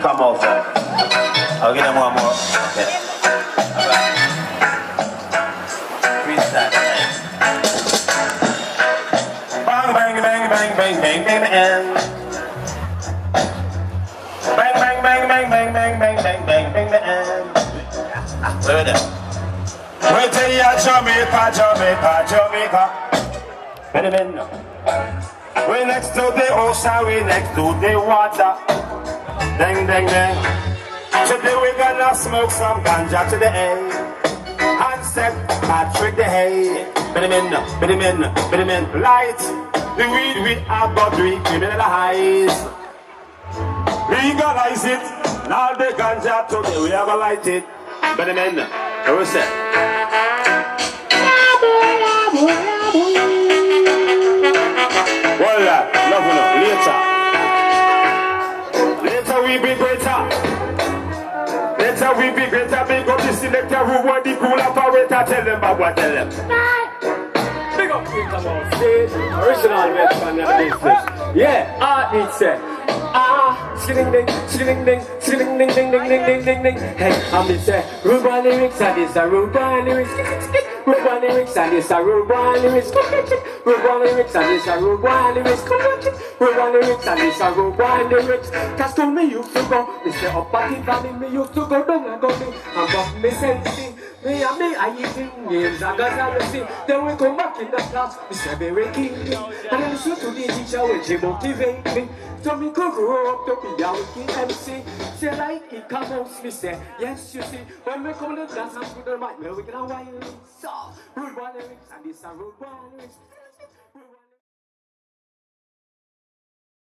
Come out. I'll give them one more. Yeah. Alright. Freestyle. Bang, bang, bang, bang, bang, bang, bang, bang. Bang, bang, bang, bang, bang, bang, bang, bang, bang, bang, bang. Where are they? We tell you Jamaica, Jamaica, Jamaica. Wait a minute. We next to the ocean, we next to the water. Dang, dang, dang. Today we gonna smoke some ganja today. And set Patrick the hay. Bit light. The weed we have got we criminalize. Legalize it. And all the ganja today we have a light it. What was that? Well, love later. Later we be greater. Later we be greater. Big up the selector who want the cool operator. Tell them about what tell them. Big up the come on stage. Original red fan of the business. Yeah, it's skilling ding, skilling ding, skilling ding, ding, ding, ding, ding, ding, ding. Hey, I'm say Ruba lyrics and it's a Ruba lyrics. Ruba lyrics and it's a Ruba lyrics. Ruba lyrics and it's a Ruba lyrics. Ruba lyrics and it's a Ruba lyrics. Cause to me used to go, me say up at the valley, me used to go down and go me, and walk me sensing. Me and me, I eating games, I got all the same. Then we come back in the class, we say very king. And I listen to the teacher when she motivate me. So me go grow up to be a wicked MC. Say like it comes, me say, yes you see. When we come to dance and to the mic, we can wild. So, rude one lyrics and this a rude one lyrics.